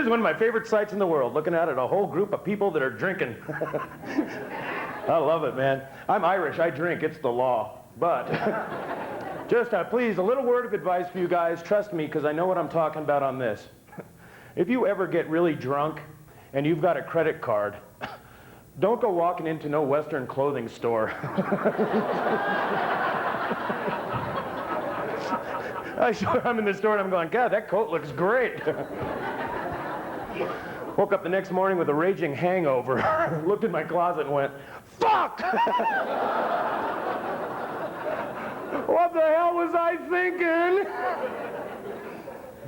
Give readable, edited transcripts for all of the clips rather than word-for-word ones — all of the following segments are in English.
This is one of my favorite sights in the world, looking out at a whole group of people that are drinking. I love it, man. I'm Irish, I drink, it's the law. But, just please, a little word of advice for you guys. Trust me, because I know what I'm talking about on this. If you ever get really drunk and you've got a credit card, don't go walking into no Western clothing store. I'm in the store and I'm going, God, that coat looks great. Woke up the next morning with a raging hangover. Looked in my closet and went, fuck! What the hell was I thinking?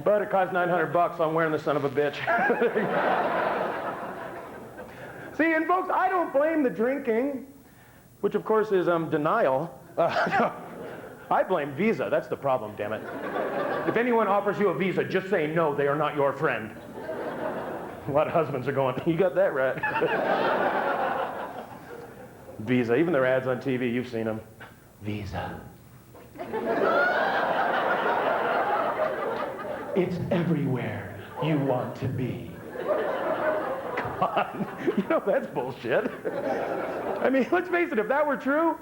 But it cost $900, so I'm wearing the son of a bitch. See, and folks, I don't blame the drinking, which of course is denial. I blame Visa. That's the problem, damn it. If anyone offers you a Visa, just say no, they are not your friend. A lot of husbands are going, you got that right. Visa, even their ads on TV, you've seen them. Visa. It's everywhere you want to be. God, you know, that's bullshit. I mean, let's face it, if that were true,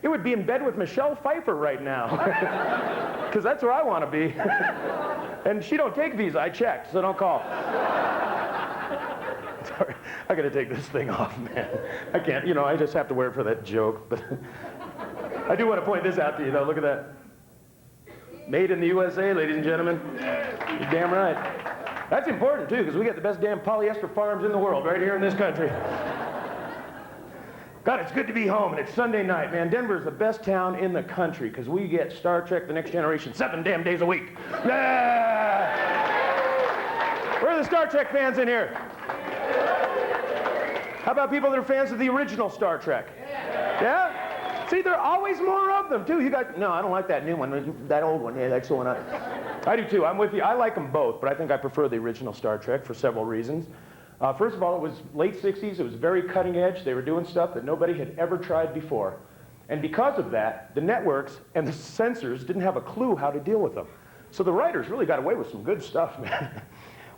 it would be in bed with Michelle Pfeiffer right now. Because that's where I want to be. And she don't take Visa, I checked, so don't call. Sorry, I gotta take this thing off, man. I can't, you know, I just have to wear it for that joke. But I do want to point this out to you, though. Look at that. Made in the USA, ladies and gentlemen. You're damn right. That's important, too, because we got the best damn polyester farms in the world right here in this country. God, it's good to be home, and it's Sunday night, man. Denver's the best town in the country, because we get Star Trek The Next Generation 7 damn days a week. Ah! Where are the Star Trek fans in here? How about people that are fans of the original Star Trek? Yeah? See, there are always more of them, too. You got, no, I don't like that new one. That old one, yeah, that's the one. I do, too. I'm with you. I like them both, but I think I prefer the original Star Trek for several reasons. First of all, it was late 60s. It was very cutting edge. They were doing stuff that nobody had ever tried before. And because of that, the networks and the censors didn't have a clue how to deal with them. So the writers really got away with some good stuff, man.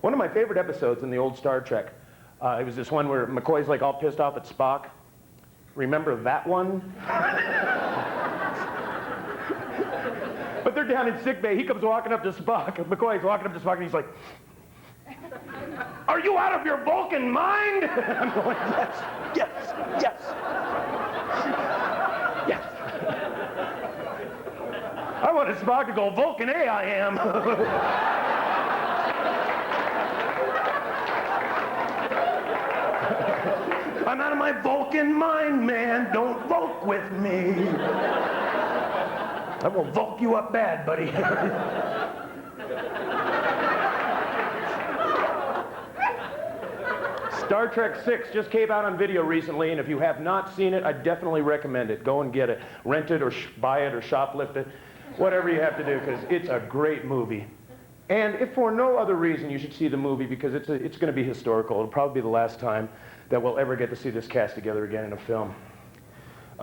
One of my favorite episodes in the old Star Trek, it was this one where McCoy's like all pissed off at Spock. Remember that one? But they're down in sickbay. He comes walking up to Spock. McCoy's walking up to Spock and he's like, are you out of your Vulcan mind? I'm going, yes, yes, yes. Yes. I wanted Spock to go, Vulcan A, I am. I'm out of my Vulcan mind, man. Don't Vulc with me. I will Vulc you up bad, buddy. Star Trek 6 just came out on video recently, and if you have not seen it, I definitely recommend it. Go and get it. Rent it or buy it or shoplift it. Whatever you have to do, because it's a great movie. And if for no other reason, you should see the movie, because it's going to be historical. It'll probably be the last time that we'll ever get to see this cast together again in a film.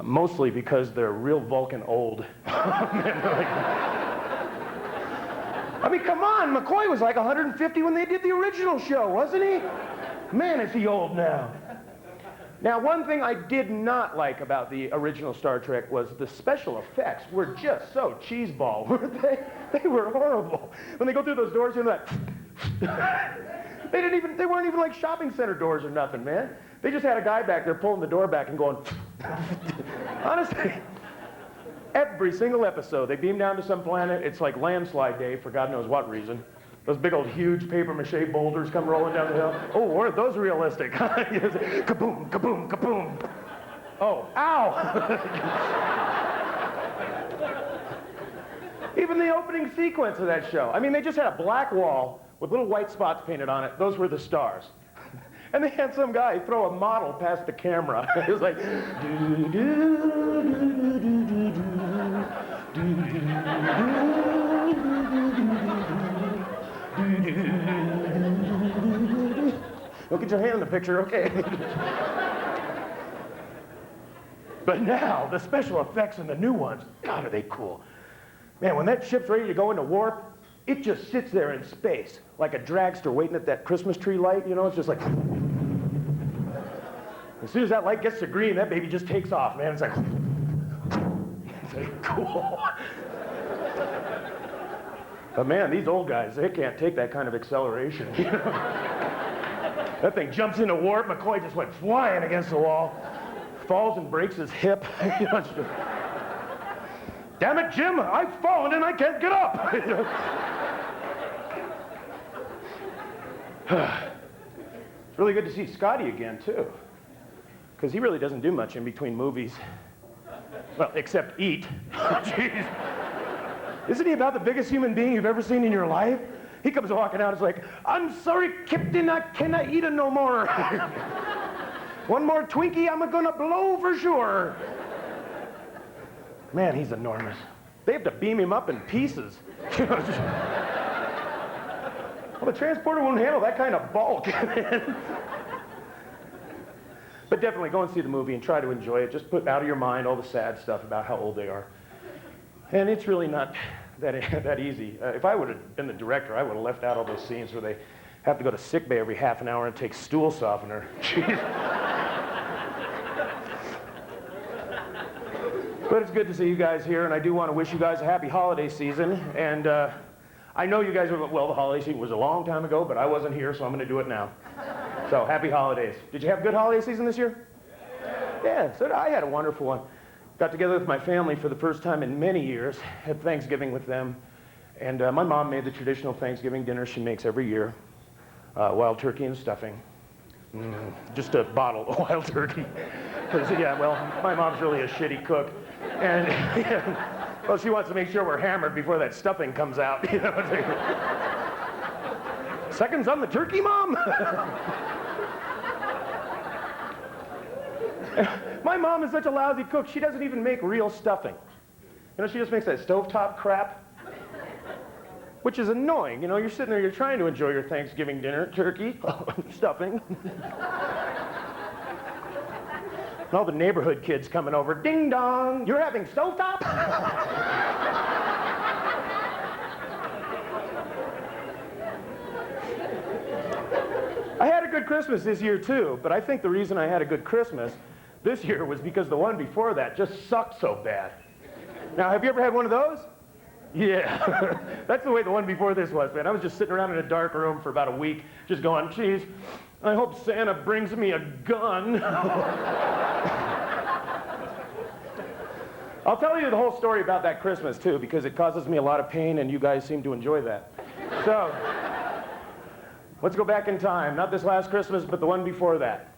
Mostly because they're real Vulcan old. I mean, come on, McCoy was like 150 when they did the original show, wasn't he? Man, is he old now. Now, one thing I did not like about the original Star Trek was the special effects were just so cheeseball, weren't they? They were horrible. When they go through those doors, you know, that they weren't even like shopping center doors or nothing, man. They just had a guy back there pulling the door back and going, honestly, every single episode, they beam down to some planet, it's like landslide day for God knows what reason. Those big old huge paper-mache boulders come rolling down the hill. Oh, weren't those realistic? Kaboom, kaboom, kaboom. Oh, ow! Even the opening sequence of that show. I mean, they just had a black wall with little white spots painted on it. Those were the stars. And they had some guy throw a model past the camera. It was like, Don't get your hand in the picture, okay? But now, the special effects in the new ones, God, are they cool. Man, when that ship's ready to go into warp, it just sits there in space, like a dragster waiting at that Christmas tree light, you know? It's just like... As soon as that light gets to green, that baby just takes off, man. It's like... It's like, cool. But man, these old guys, they can't take that kind of acceleration. You know? That thing jumps into warp. McCoy just went flying against the wall, falls and breaks his hip. You know, just, damn it, Jim, I've fallen and I can't get up. You know? It's really good to see Scotty again, too, because he really doesn't do much in between movies. Well, except eat. Jeez. Isn't he about the biggest human being you've ever seen in your life? He comes walking out, it's like, I'm sorry, Captain, I cannot eat it no more. One more Twinkie, I'm gonna blow for sure. Man, he's enormous. They have to beam him up in pieces. Well, the transporter won't handle that kind of bulk. But definitely go and see the movie and try to enjoy it. Just put out of your mind all the sad stuff about how old they are. And it's really not that easy. If I would have been the director, I would have left out all those scenes where they have to go to sick bay every half an hour and take stool softener. Jeez. But it's good to see you guys here, and I do want to wish you guys a happy holiday season. And I know you guys are, well, the holiday season was a long time ago, but I wasn't here, so I'm going to do it now. So happy holidays. Did you have a good holiday season this year? Yeah, so I had a wonderful one. Got together with my family for the first time in many years, had Thanksgiving with them, and my mom made the traditional Thanksgiving dinner she makes every year, wild turkey and stuffing. Just a bottle of wild turkey. Because, yeah, well, my mom's really a shitty cook, and, yeah, well, she wants to make sure we're hammered before that stuffing comes out, you know. Seconds on the turkey, Mom? My mom is such a lousy cook, she doesn't even make real stuffing. You know, she just makes that stovetop crap, which is annoying. You know, you're sitting there, you're trying to enjoy your Thanksgiving dinner, turkey, stuffing. And all the neighborhood kids coming over, ding dong, you're having stovetop? I had a good Christmas this year too, but I think the reason I had a good Christmas this year was because the one before that just sucked so bad. Now, have you ever had one of those? Yeah, that's the way the one before this was, man. I was just sitting around in a dark room for about a week, just going, geez, I hope Santa brings me a gun. I'll tell you the whole story about that Christmas, too, because it causes me a lot of pain, and you guys seem to enjoy that. So, let's go back in time. Not this last Christmas, but the one before that.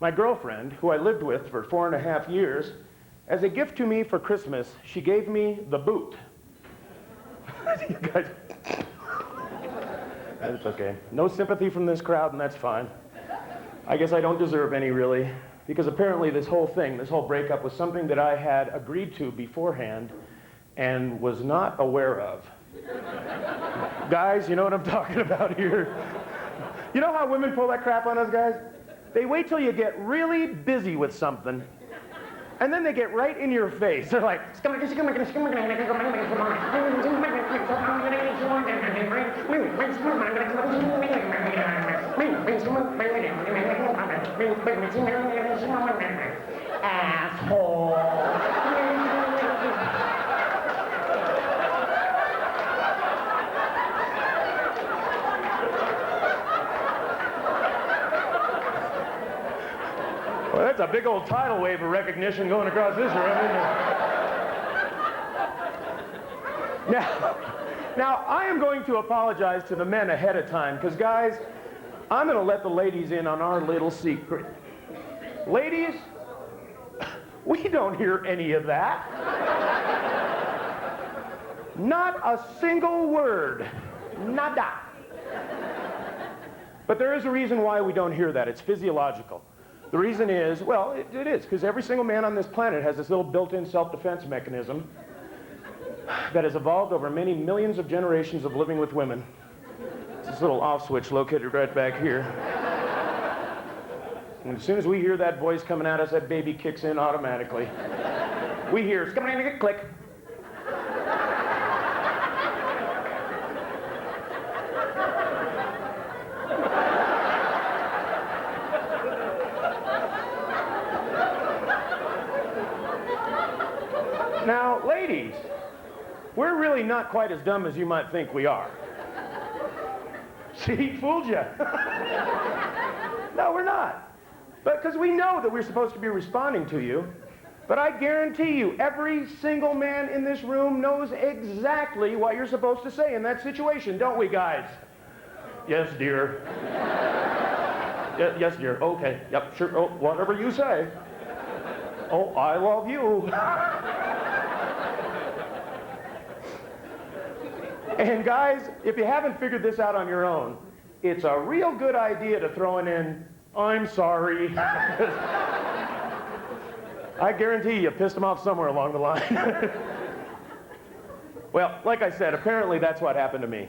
My girlfriend, who I lived with for 4.5 years, as a gift to me for Christmas, she gave me the boot. You guys, that's okay. No sympathy from this crowd, and that's fine. I guess I don't deserve any, really, because apparently this whole thing, this whole breakup was something that I had agreed to beforehand and was not aware of. Guys, you know what I'm talking about here? You know how women pull that crap on us, guys? They wait till you get really busy with something, and then they get right in your face. They're like, asshole. Well, that's a big old tidal wave of recognition going across this room, isn't it? Now, I am going to apologize to the men ahead of time, because, guys, I'm going to let the ladies in on our little secret. Ladies, we don't hear any of that. Not a single word. Nada. But there is a reason why we don't hear that. It's physiological. The reason is, well, it is, because every single man on this planet has this little built-in self-defense mechanism that has evolved over many millions of generations of living with women. It's this little off switch located right back here. And as soon as we hear that voice coming at us, that baby kicks in automatically. We hear, click. We're really not quite as dumb as you might think we are. See, fooled you. No, we're not. But because we know that we're supposed to be responding to you. But I guarantee you, every single man in this room knows exactly what you're supposed to say in that situation, don't we, guys? Yes, dear. Yes, dear. Okay. Yep, sure. Oh, whatever you say. Oh, I love you. And guys, if you haven't figured this out on your own, it's a real good idea to throw in, I'm sorry. I guarantee you pissed them off somewhere along the line. Well, like I said, apparently that's what happened to me.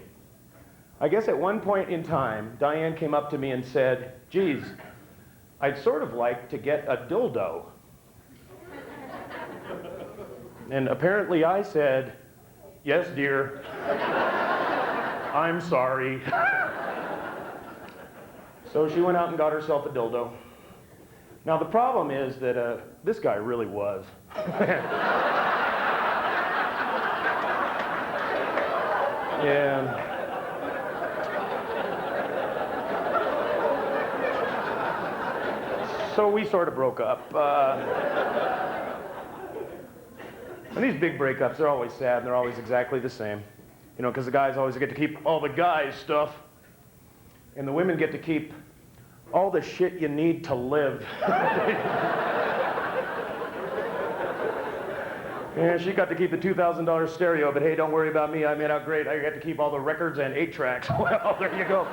I guess at one point in time, Diane came up to me and said, geez, I'd sort of like to get a dildo. And apparently I said, yes, dear. I'm sorry. So she went out and got herself a dildo. Now the problem is that this guy really was. Yeah. So we sort of broke up. And these big breakups, they're always sad, and they're always exactly the same. You know, because the guys always get to keep all the guys' stuff, and the women get to keep all the shit you need to live. Yeah, she got to keep the $2,000 stereo, but hey, don't worry about me, I made out great. I got to keep all the records and 8-tracks. Well, there you go.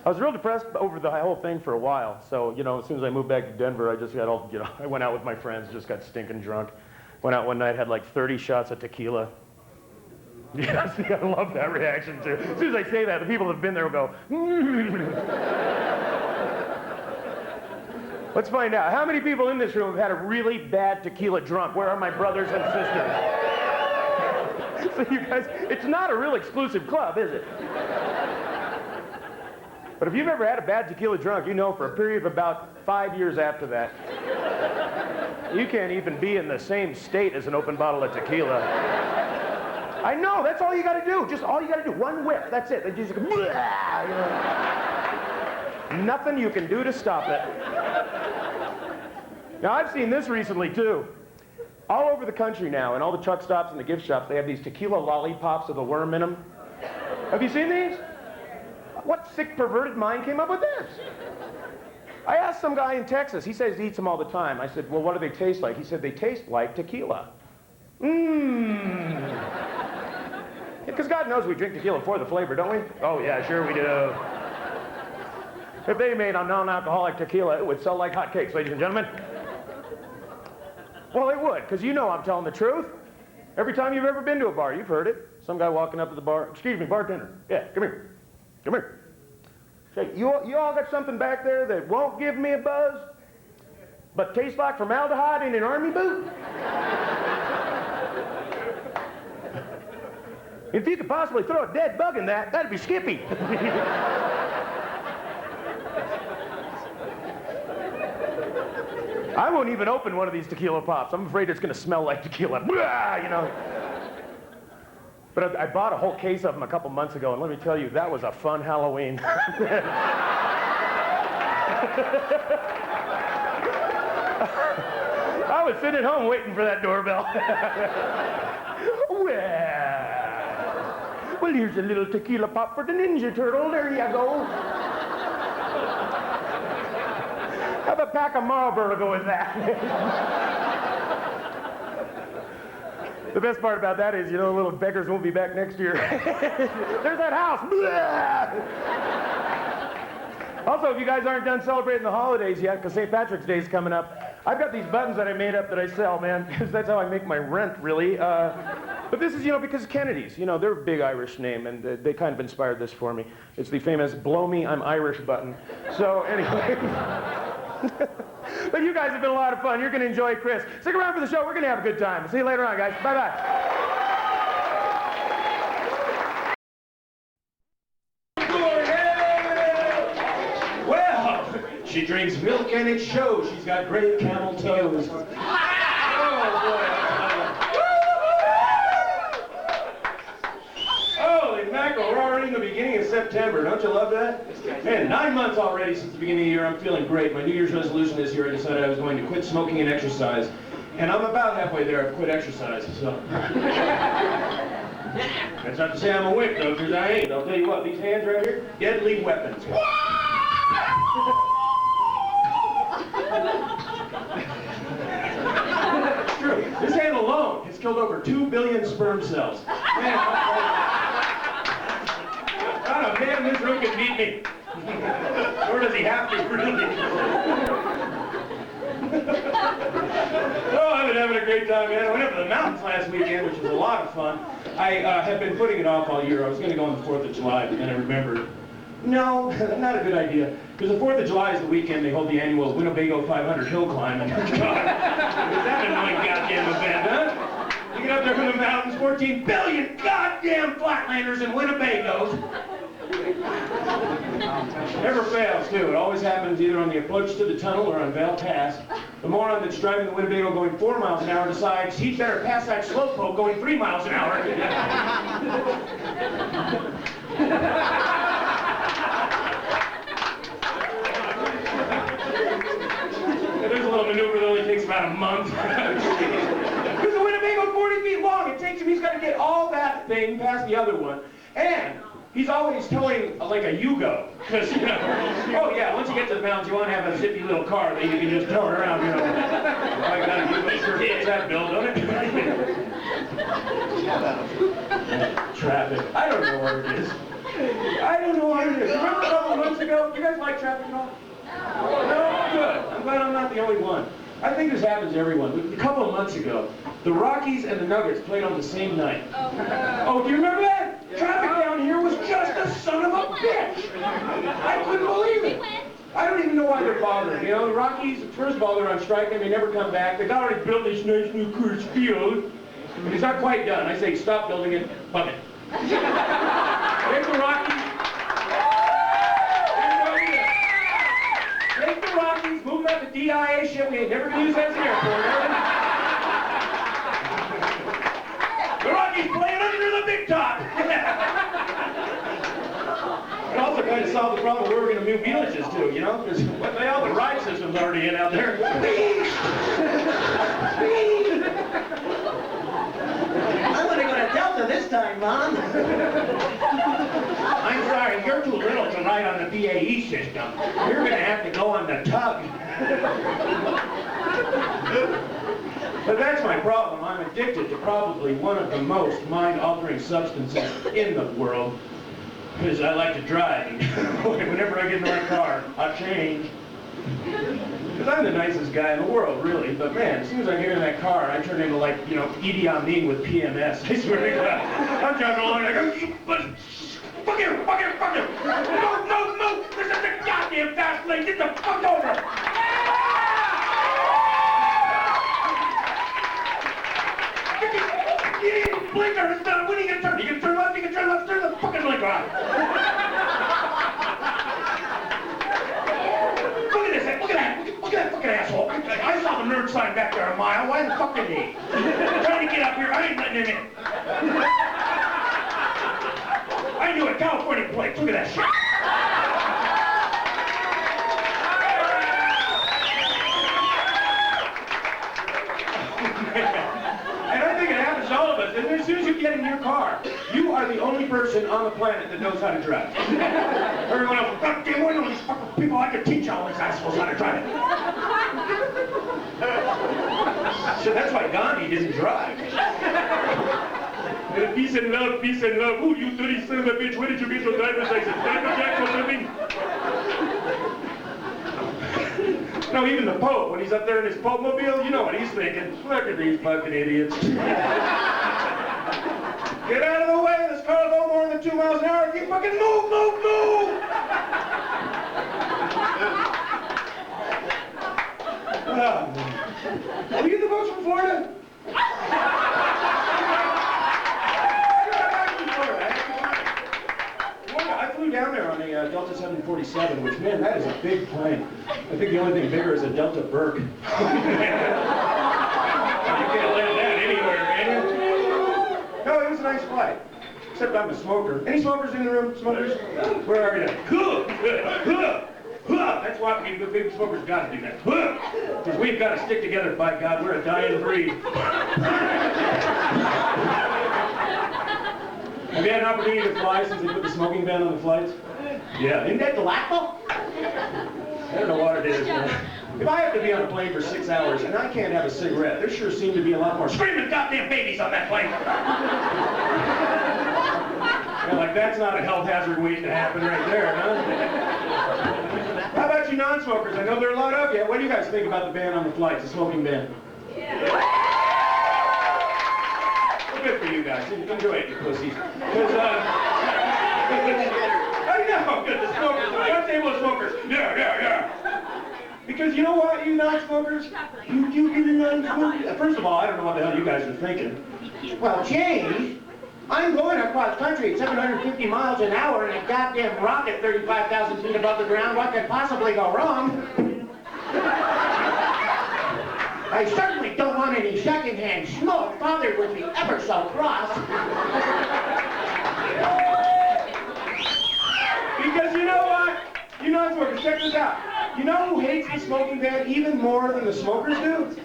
I was real depressed over the whole thing for a while. So, you know, as soon as I moved back to Denver, I just got all, you know, I went out with my friends, just got stinking drunk. Went out one night, had like 30 shots of tequila. Yeah, see, I love that reaction too. As soon as I say that, the people that have been there will go, Let's find out. How many people in this room have had a really bad tequila drunk? Where are my brothers and sisters? So you guys, it's not a real exclusive club, is it? But if you've ever had a bad tequila drunk, you know for a period of about 5 years after that, you can't even be in the same state as an open bottle of tequila. I know, that's all you gotta do. Just all you gotta do, one whip, that's it. They just go, you know. Nothing you can do to stop it. Now, I've seen this recently, too. All over the country now, and all the truck stops and the gift shops, they have these tequila lollipops with a worm in them. Have you seen these? What sick, perverted mind came up with this? I asked some guy in Texas. He says he eats them all the time. I said, well, what do they taste like? He said, they taste like tequila. Because God knows we drink tequila for the flavor, don't we? Oh, yeah, sure we do. If they made a non-alcoholic tequila, it would sell like hotcakes, ladies and gentlemen. Well, it would, because you know I'm telling the truth. Every time you've ever been to a bar, you've heard it. Some guy walking up to the bar, excuse me, bartender. Yeah, come here. Come here. Say, you all got something back there that won't give me a buzz, but tastes like formaldehyde in an army boot? If you could possibly throw a dead bug in that, that'd be Skippy. I won't even open one of these tequila pops. I'm afraid it's going to smell like tequila. You know. But I bought a whole case of them a couple months ago, and let me tell you, that was a fun Halloween. I was sitting at home waiting for that doorbell. Well, here's a little tequila pop for the Ninja Turtle. There you go. Have a pack of Marlboro to go with that. The best part about that is, you know, the little beggars won't be back next year. There's that house. Also, if you guys aren't done celebrating the holidays yet, because St. Patrick's Day is coming up, I've got these buttons that I made up that I sell, man, because that's how I make my rent, really. But this is, you know, because Kennedy's, you know, they're a big Irish name, and they kind of inspired this for me. It's the famous "Blow Me, I'm Irish" button. So, anyway. But you guys have been a lot of fun. You're going to enjoy Chris. Stick around for the show. We're going to have a good time. See you later on, guys. Bye-bye. Well, she drinks milk and it shows. She's got great camel toes. Oh, boy. Holy mackerel, we're already in the beginning of September. Don't you love that? Man, 9 months already since the beginning of the year. I'm feeling great. My New Year's resolution this year, I decided I was going to quit smoking and exercise. And I'm about halfway there. I've quit exercise, so. That's not to say I'm a wimp, though, because I ain't. I'll tell you what, these hands right here, deadly weapons. It's true. This hand alone has killed over 2 billion sperm cells. Man, not a man in this room can beat me. Or does he have to, really? Oh, I've been having a great time, man. I went up to the mountains last weekend, which was a lot of fun. I have been putting it off all year. I was going to go on the 4th of July, but then I remembered, no, not a good idea. Because the 4th of July is the weekend they hold the annual Winnebago 500 hill climb. And God, is that an annoying goddamn event, huh? You get up there from the mountains, 14 billion goddamn flatlanders and Winnebagos. Never fails, too. It always happens either on the approach to the tunnel or on Vail Pass. The moron that's driving the Winnebago going 4 miles an hour decides he'd better pass that slowpoke going 3 miles an hour. There's a little maneuver that only takes about a month. Because the Winnebago's 40 feet long. It takes him, he's got to get all that thing past the other one. And he's always towing like a Yugo. Because, you know, oh yeah, once you get to the mountains, you want to have a zippy little car that you can just tow around, you know. I got a Yugo, sure fits that bill, don't it? Traffic. I don't know what it is. I don't know what it is. Remember a couple of months ago? You guys like traffic at all? No? Good. I'm glad I'm not the only one. I think this happens to everyone. A couple of months ago, the Rockies and the Nuggets played on the same night. Oh, do you remember that? Yeah. Traffic down here was just a son of a bitch. I couldn't believe it. I don't even know why they're bothered. You know, the Rockies, first of all, they're on strike and they never come back. They've already built this nice new Coors Field. And it's not quite done. I say stop building it, bum it. Take the Rockies. Take the Rockies, move out the DIA shit. We ain't never gonna use that as an airport, The Rockies playing under the big top. It also kind of solved the problem where we're going to move villages to, you know? Because all the ride system's already in out there. I'm going to go to Delta this time, Mom. I'm sorry, you're too little to ride on the BAE system. You're going to have to go on the tug. But that's my problem. I'm addicted to probably one of the most mind-altering substances in the world. Because I like to drive, and whenever I get in my car, I change. Because I'm the nicest guy in the world, really. But man, as soon as I get in that car, I turn into like, you know, Idi Amin with PMS. I swear to God. I'm driving along and I go, fuck you, fuck you, fuck you. No, this is the goddamn fast lane. Get the fuck over. Blinker is done. When are you going to turn? You can turn left, you can turn left, turn the fucking blinker on. Look at this, look at that fucking asshole. I saw the nerd sign back there a mile. Why the fuck did he? Trying to get up here, I ain't letting him in. I knew it, California plates. Look at that shit. And as soon as you get in your car, you are the only person on the planet that knows how to drive. Everyone else, God damn, one of these fucking people I could teach all these assholes how to drive. Shit, that's why Gandhi didn't drive. Peace and love, peace and love. Ooh, you dirty son of a bitch, where did you get your driver's license? Driver Jack or something? No, even the Pope, when he's up there in his Pope-mobile, you know what he's thinking. Look at these fucking idiots. Get out of the way, this car'll go more than 2 miles an hour if you fucking move! Are you the folks from Florida? I flew down there on a Delta 747, which, man, that is a big plane. I think the only thing bigger is a Delta Burke. You can't land that anywhere, man. No, it was a nice flight. except I'm a smoker. Any smokers in the room? Smokers? Where are you? That's why we big smokers got to do that. Because we've got to stick together, by God, we're a dying breed. Have you had an opportunity to fly since they put the smoking ban on the flights? Yeah. Isn't that delightful? I don't know what it is, man. If I have to be on a plane for 6 hours and I can't have a cigarette, there sure seem to be a lot more screaming goddamn babies on that plane. Yeah, like that's not a health hazard waiting to happen right there, huh? How about you non-smokers? I know there are a lot of you. What do you guys think about the ban on the flights, the smoking ban? Yeah. Well, good for you guys. Enjoy it, you pussies. Because, I know, good, the smokers, the one table of smokers. Yeah. Because you know what, you non-smokers? You non-smokers? First of all, I don't know what the hell you guys are thinking. Well, James, I'm going across country at 750 miles an hour in a goddamn rocket 35,000 feet above the ground. What could possibly go wrong? I certainly don't want any secondhand smoke. Father would be ever so cross. Because you know what? You non-smokers, check this out. You know who hates the smoking ban even more than the smokers do?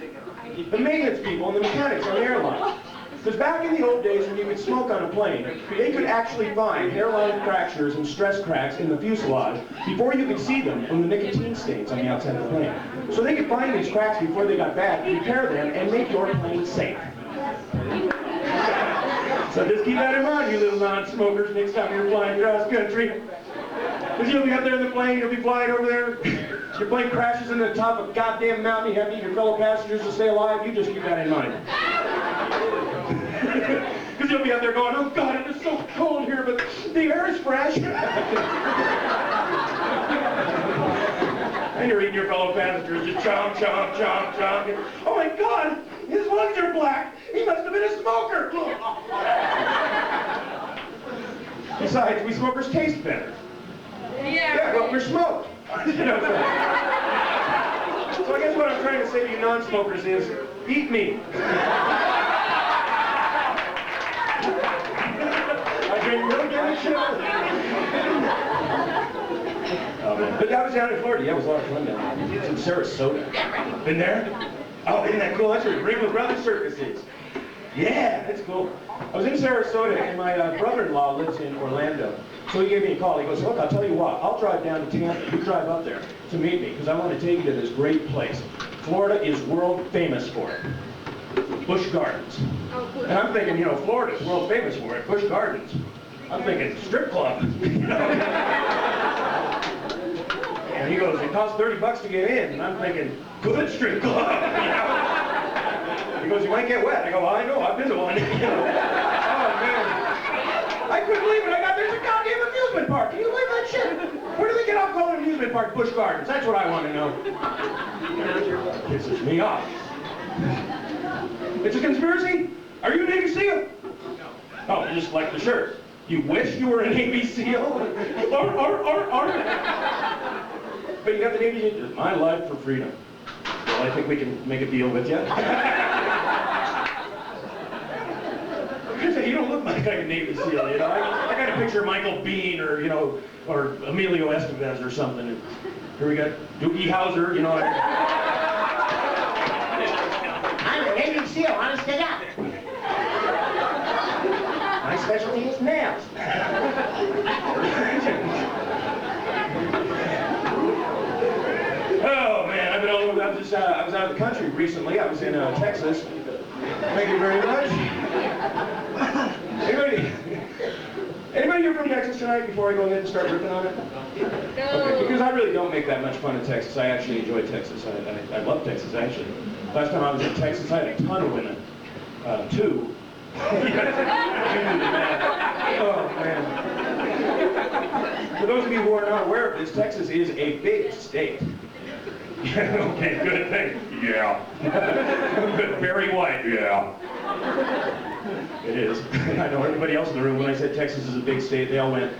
The maintenance people and the mechanics on the airline. Because back in the old days when you could smoke on a plane, they could actually find hairline fractures and stress cracks in the fuselage before you could see them from the nicotine stains on the outside of the plane. So they could find these cracks before they got bad, repair them, and make your plane safe. So just keep that in mind, you little non-smokers, next time you're flying cross country. Because you'll be up there in the plane, you'll be flying over there, your plane crashes into the top of a goddamn mountain, you have to need your fellow passengers to stay alive, you just keep that in mind. Because you'll be out there going, oh God, it is so cold here, but the air is fresh. And you're eating your fellow passengers, just chomp. Oh my God, his lungs are black. He must have been a smoker. Besides, we smokers taste better. Yeah, well, we're smoked. You know, so I guess what I'm trying to say to you non-smokers is, eat me. I drink milk and sugar. Oh, man. But I was down in Florida. Yeah, it was a lot of fun down there. It's in Sarasota. Been there? Oh, isn't that cool? That's where Ringling Brothers Circus is. Yeah, that's cool. I was in Sarasota, and my brother-in-law lives in Orlando. So he gave me a call. He goes, look, I'll tell you what. I'll drive down to Tampa. You drive up there to meet me, because I want to take you to this great place. Florida is world famous for it. Busch Gardens. And I'm thinking, you know, Florida's world famous for it. Busch Gardens. I'm thinking strip club. You know? And he goes, it costs $30 to get in. And I'm thinking, good strip club. You know? He goes, you might get wet. I go, well, I know, I've been to one. You know? Oh, man. I couldn't believe it. There's a goddamn amusement park. Can you believe that shit? Where do they get off calling an amusement park Busch Gardens? That's what I want to know. Pisses me off. It's a conspiracy? Are you a Navy SEAL? No. Oh, just like the shirt. You wish you were a Navy SEAL? But you got the Navy SEAL. My life for freedom. Well, I think we can make a deal with you. You don't look like a Navy SEAL, you know? I got a picture of Michael Bean or, you know, or Emilio Estevez or something. And here we got Doogie Howser, you know. I'm a Navy SEAL, honest to God. My specialty is nails. Oh man, I've been all over. I was out of the country recently. I was in Texas. Thank you very much. Anybody here from Texas tonight before I go ahead and start ripping on it? No. Okay, because I really don't make that much fun of Texas. I actually enjoy Texas. I love Texas, actually. Last time I was in Texas, I had a ton of women. Two. Oh, man. For those of you who are not aware of this, Texas is a big state. Okay, good thing. Yeah. Good, very white, yeah. It is. I know everybody else in the room, when I said Texas is a big state, they all went.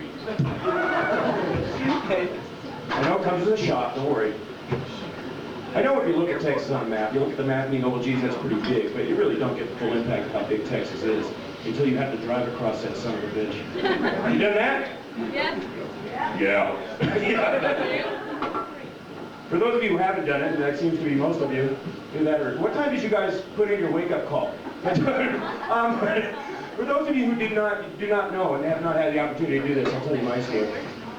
I know it comes with a shock, don't worry. I know if you look at Texas on a map, you look at the map and you go, well, geez, that's pretty big, but you really don't get the full impact of how big Texas is. until you have to drive across that son of a bitch. You done that? Yeah. Yeah. For those of you who haven't done it, and that seems to be most of you, do that. What time did you guys put in your wake-up call? For those of you who do not know and have not had the opportunity to do this, I'll tell you my story.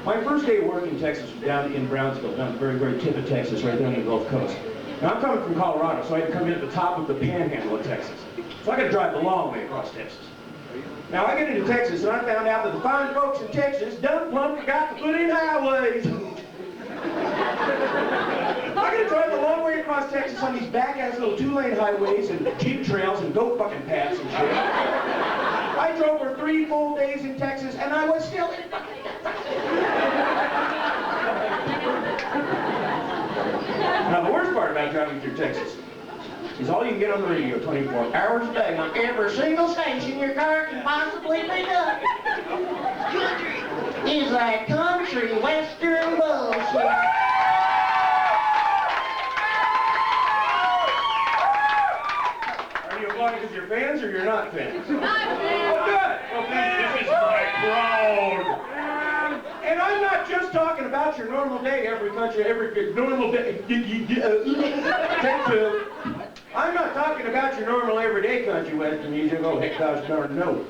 My first day of work in Texas was down in Brownsville, down the very, very tip of Texas, right down the Gulf Coast. Now, I'm coming from Colorado, so I had to come in at the top of the panhandle of Texas. So I got to drive the long way across Texas. Now, I get into Texas, and I found out that the fine folks in Texas done plumb forgot to put in highways. I got to drive the long way across Texas on these back-ass little 2-lane highways and jeep trails and goat fucking paths and shit. I drove for 3 full days in Texas, and I was still in fucking Now, the worst part about driving through Texas is all you can get on the radio 24 hours a day on every single station your car can possibly pick up is that country western bullshit. Are you applauding because you're fans or you're not fans? Not Oh, good. Well, this is my crowd. And I'm not just talking about your normal day, every normal day. Take two. I'm not talking about your normal everyday country western music. Oh, heck, gosh darn no.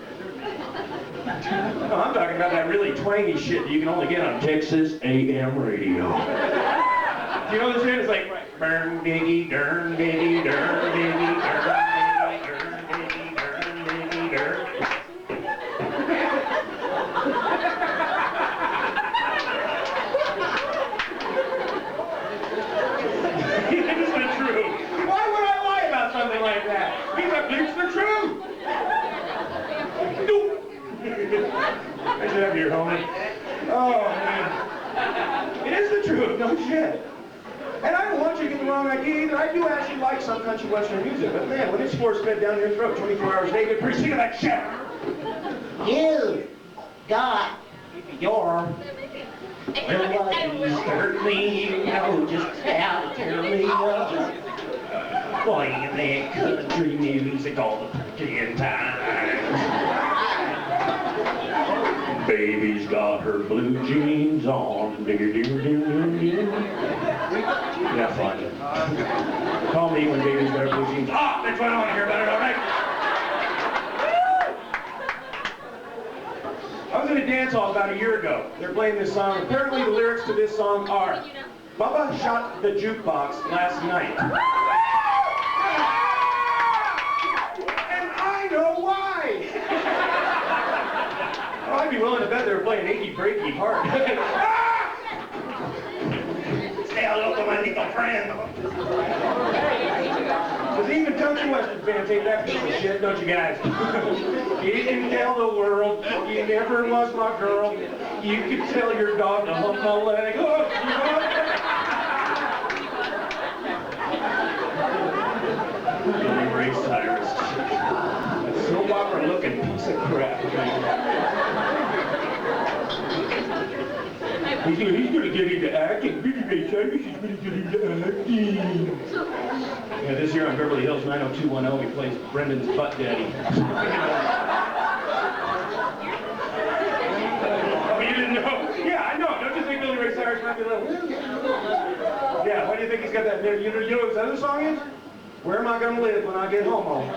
No, I'm talking about that really twangy shit that you can only get on Texas AM radio. Do you know this shit? It's like, burn diggy, dern diggy, dern diggy, dern diggy, dern diggy, dern diggy, dern. It's the truth. Why would I lie about something like that? Because it's the truth. I should have your homie. Oh, man. It is the truth, no shit. And I don't want you to get the wrong idea either. I do actually like some country western music, but man, when it's force-fed down your throat 24 hours a day, you get pretty sick of that shit. You got your... Well, what certainly you know just how terribly was playing that country music all the fucking time. Baby's got her blue jeans on. Yeah, fine. Call me when baby's got her blue jeans. Ah, that's what I want to hear about it, all right? I was in a dance hall about a year ago. They're playing this song. Apparently the lyrics to this song are, Bubba shot the jukebox last night. And I know why. Well, I'd be willing to bet they were playing Achy Breaky Heart. Stay hello to my little friend. Because even country western fans hate that piece of shit, don't you guys? You can tell the world you never was my girl. You could tell your dog to hump my leg. Oh, Ray Cyrus. That soap opera looking piece of crap. He's going to get into acting. Ray Cyrus is going to get into acting. Yeah, this year on Beverly Hills 90210, he plays Brendan's butt daddy. Oh, you didn't know? Yeah, I know. Don't you think Billy Ray Cyrus might be a little... Yeah, why do you think he's got that... You know what his other song is? Where am I going to live when I get home?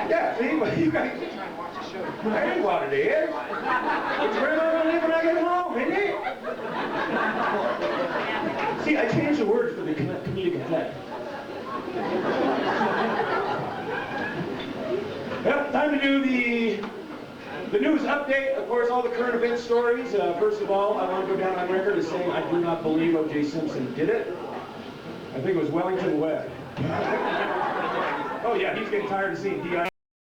Yeah, see? Well, you guys... That ain't what it is. It's where am I going to live when I get home, isn't it? See, I changed the words for the comedic effect. Yep, time to do the news update. Of course, all the current event stories. First of all, I want to go down on record as saying I do not believe O.J. Simpson did it. I think it was Wellington Webb. Oh yeah, he's getting tired of seeing D.I.